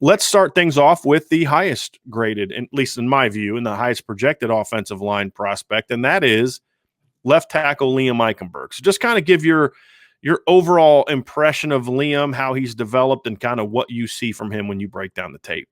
let's start things off with the highest graded, at least in my view, and the highest projected offensive line prospect, and that is left tackle Liam Eichenberg. So just kind of give your overall impression of Liam, how he's developed, and kind of what you see from him when you break down the tape.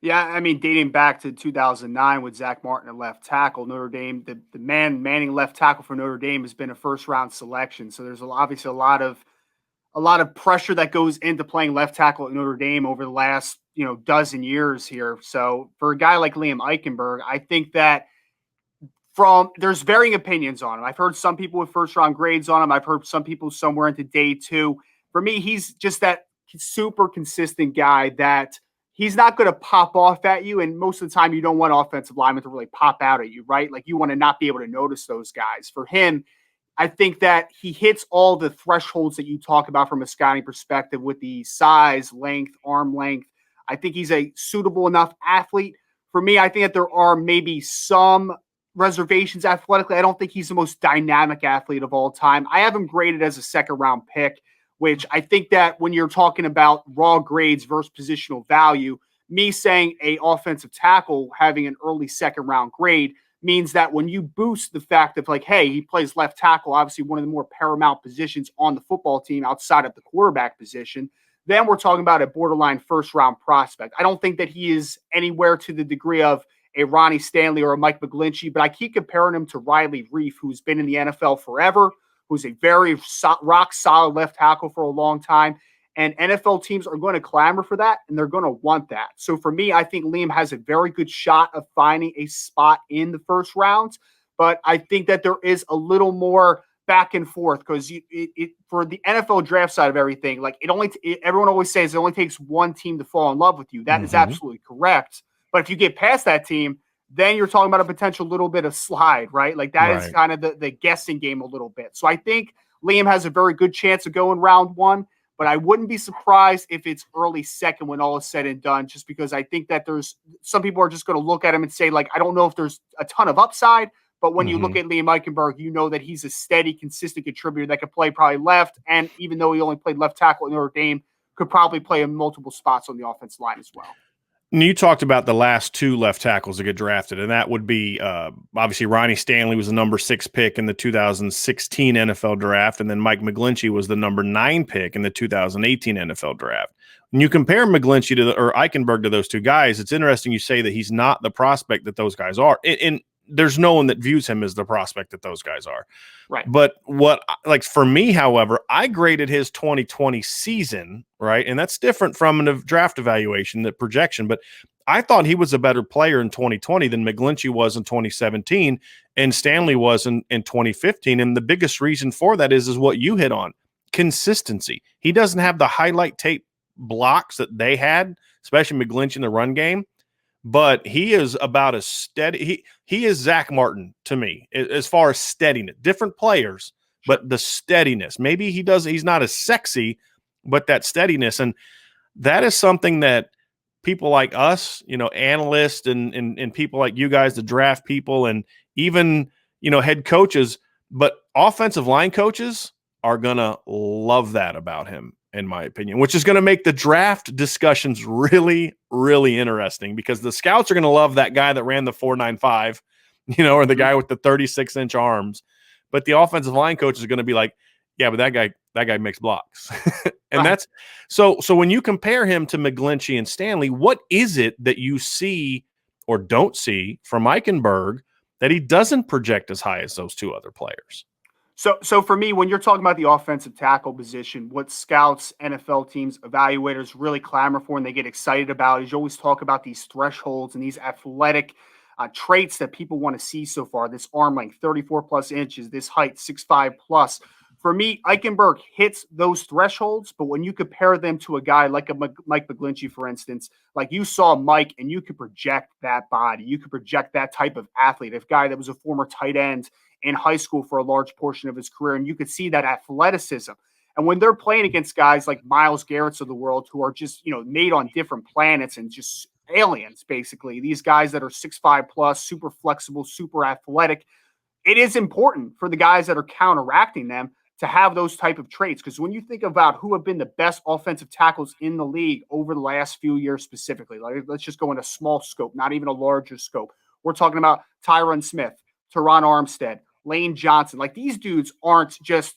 Yeah, I mean, dating back to 2009 with Zach Martin at left tackle, Notre Dame, the man manning left tackle for Notre Dame has been a first-round selection. So there's obviously a lot of pressure that goes into playing left tackle at Notre Dame over the last dozen years here. So for a guy like Liam Eichenberg, I think that there's varying opinions on him. I've heard some people with first-round grades on him. I've heard some people somewhere into day two. For me, he's just that super consistent guy that he's not going to pop off at you. And most of the time, you don't want offensive linemen to really pop out at you, right? Like you want to not be able to notice those guys. For him, I think that he hits all the thresholds that you talk about from a scouting perspective with the size, length, arm length. I think he's a suitable enough athlete. For me, I think that there are maybe some reservations athletically. I don't think he's the most dynamic athlete of all time. I have him graded as a second-round pick, which I think that when you're talking about raw grades versus positional value, me saying a offensive tackle having an early second-round grade means that when you boost the fact of like, hey, he plays left tackle, obviously one of the more paramount positions on the football team outside of the quarterback position, then we're talking about a borderline first-round prospect. I don't think that he is anywhere to the degree of a Ronnie Stanley or a Mike McGlinchey, but I keep comparing him to Riley Reif, who's been in the NFL forever, who's a very rock-solid left tackle for a long time. And NFL teams are going to clamor for that, and they're going to want that. So for me, I think Liam has a very good shot of finding a spot in the first round. But I think that there is a little more back and forth because for the NFL draft side of everything, like everyone always says it only takes one team to fall in love with you. That is absolutely correct. But if you get past that team, then you're talking about a potential little bit of slide, right? Like that is kind of the guessing game a little bit. So I think Liam has a very good chance of going round one, but I wouldn't be surprised if it's early second when all is said and done, just because I think that there's some people are just going to look at him and say, like, I don't know if there's a ton of upside, but when you look at Liam Eichenberg, you know that he's a steady, consistent contributor that could play probably left, and even though he only played left tackle in Notre Dame, could probably play in multiple spots on the offensive line as well. And you talked about the last two left tackles that get drafted, and that would be obviously Ronnie Stanley was the number 6 pick in the 2016 NFL draft, and then Mike McGlinchey was the number 9 pick in the 2018 NFL draft. When you compare McGlinchey or Eichenberg to those two guys, it's interesting you say that he's not the prospect that those guys are. And there's no one that views him as the prospect that those guys are. Right. But for me, however, I graded his 2020 season, right? And that's different from a draft evaluation, the projection. But I thought he was a better player in 2020 than McGlinchey was in 2017 and Stanley was in 2015. And the biggest reason for that is what you hit on, consistency. He doesn't have the highlight tape blocks that they had, especially McGlinchey in the run game. But he is about as steady. He is Zach Martin to me as far as steadiness. Different players, but the steadiness. Maybe he's not as sexy, but that steadiness. And that is something that people like us, analysts and people like you guys, the draft people, and even, head coaches, but offensive line coaches are going to love that about him, in my opinion, which is going to make the draft discussions really, really interesting because the scouts are going to love that guy that ran the 4.95, or the guy with the 36-inch arms. But the offensive line coach is going to be like, yeah, but that guy makes blocks. And that's so when you compare him to McGlinchey and Stanley, what is it that you see or don't see from Eichenberg that he doesn't project as high as those two other players? So for me, when you're talking about the offensive tackle position, what scouts, NFL teams, evaluators really clamor for and they get excited about is you always talk about these thresholds and these athletic traits that people want to see so far. This arm length, 34 plus inches, this height, 6'5 plus. For me, Eichenberg hits those thresholds, but when you compare them to a guy like Mike McGlinchey, for instance, like you saw Mike and you could project that body. You could project that type of athlete, a guy that was a former tight end in high school for a large portion of his career, and you could see that athleticism. And when they're playing against guys like Myles Garrett's of the world who are just, made on different planets and just aliens, basically, these guys that are 6'5 plus, super flexible, super athletic, it is important for the guys that are counteracting them to have those type of traits. Because when you think about who have been the best offensive tackles in the league over the last few years specifically, like let's just go in a small scope, not even a larger scope. We're talking about Tyron Smith, Teron Armstead, Lane Johnson. Like these dudes aren't just,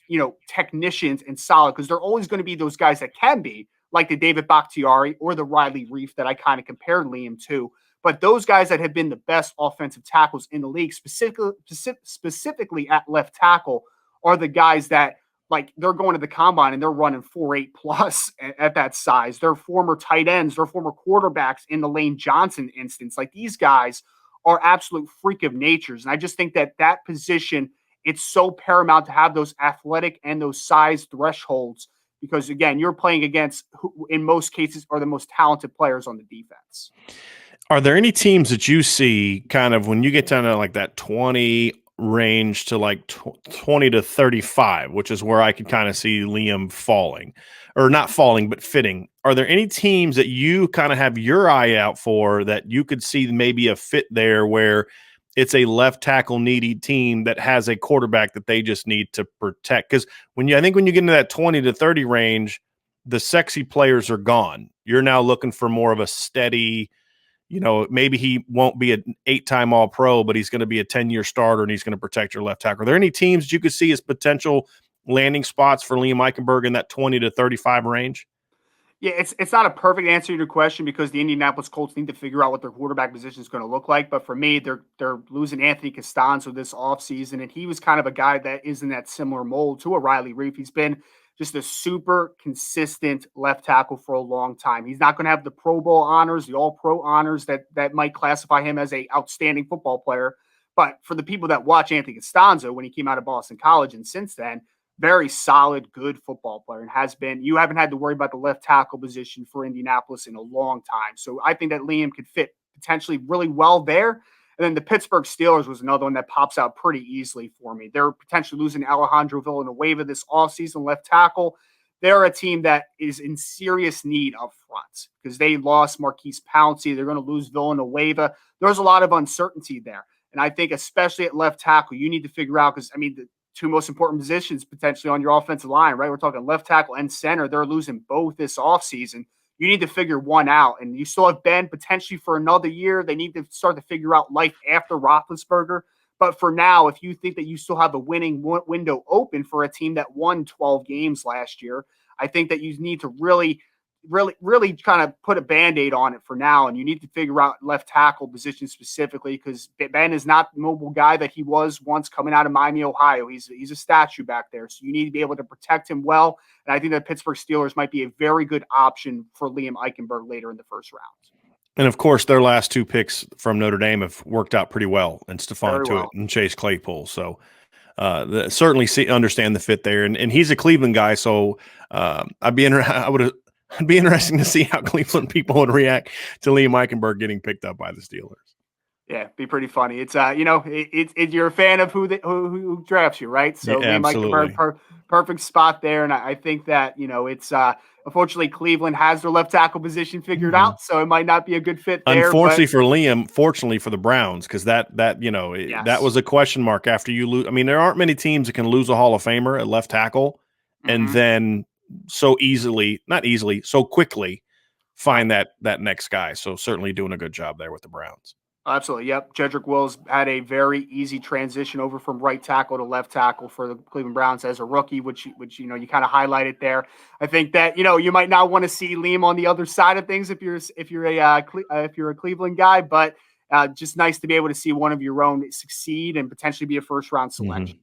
technicians and solid, because they're always going to be those guys that can be, like the David Bakhtiari or the Riley Reif that I kind of compared Liam to. But those guys that have been the best offensive tackles in the league, specifically at left tackle, are the guys that, like, they're going to the combine and they're running 4.8 plus at that size. They're former tight ends, they're former quarterbacks in the Lane Johnson instance. Like these guys are absolute freak of natures. And I just think that position, it's so paramount to have those athletic and those size thresholds, because again, you're playing against who in most cases are the most talented players on the defense. Are there any teams that you see kind of when you get down to like that 20 range to like 20 to 35, which is where I could kind of see Liam falling, or not falling, but fitting? Are there any teams that you kind of have your eye out for that you could see maybe a fit there where it's a left tackle needy team that has a quarterback that they just need to protect? Because I think when you get into that 20 to 30 range, the sexy players are gone. You're now looking for more of a steady, maybe he won't be an 8-time All-Pro, but he's going to be a 10-year starter and he's going to protect your left tackle. Are there any teams that you could see as potential landing spots for Liam Eichenberg in that 20 to 35 range? Yeah, it's not a perfect answer to your question, because the Indianapolis Colts need to figure out what their quarterback position is going to look like. But for me, they're losing Anthony Costanzo this offseason, and he was kind of a guy that is in that similar mold to a Riley Reif. He's been just a super consistent left tackle for a long time. He's not going to have the Pro Bowl honors, the All-Pro honors that might classify him as an outstanding football player. But for the people that watch Anthony Costanzo when he came out of Boston College and since then, very solid, good football player, and has been. You haven't had to worry about the left tackle position for Indianapolis in a long time. So I think that Liam could fit potentially really well there. And then the Pittsburgh Steelers was another one that pops out pretty easily for me. They're potentially losing Alejandro Villanueva this offseason, left tackle. They're a team that is in serious need up front because they lost Marquise Pouncey. They're going to lose Villanueva. There's a lot of uncertainty there. And I think especially at left tackle, you need to figure out, because, the two most important positions potentially on your offensive line, right? We're talking left tackle and center. They're losing both this offseason. You need to figure one out. And you still have Ben potentially for another year. They need to start to figure out life after Roethlisberger. But for now, if you think that you still have a winning window open for a team that won 12 games last year, I think that you need to really kind of put a Band-Aid on it for now. And you need to figure out left tackle position specifically, because Ben is not the mobile guy that he was once coming out of Miami, Ohio. He's a statue back there. So you need to be able to protect him well. And I think that Pittsburgh Steelers might be a very good option for Liam Eichenberg later in the first round. And of course, their last two picks from Notre Dame have worked out pretty well, and Stephon Tuitt and Chase Claypool. So certainly understand the fit there. And he's a Cleveland guy. So I'd be interesting to see how Cleveland people would react to Liam Eichenberg getting picked up by the Steelers. Yeah, be pretty funny. It's you're a fan of who drafts you, right? So yeah, Liam Eichenberg, perfect spot there. And I think that it's unfortunately Cleveland has their left tackle position figured out, so it might not be a good fit there. Unfortunately for Liam, fortunately for the Browns, because that was a question mark after you lose. There aren't many teams that can lose a Hall of Famer at left tackle and then so quickly find that next guy. So certainly doing a good job there with the Browns. Absolutely. Yep. Jedrick Wills had a very easy transition over from right tackle to left tackle for the Cleveland Browns as a rookie, which you kind of highlighted there. I think that, you might not want to see Liam on the other side of things if you're a Cleveland guy, but just nice to be able to see one of your own succeed and potentially be a first round selection.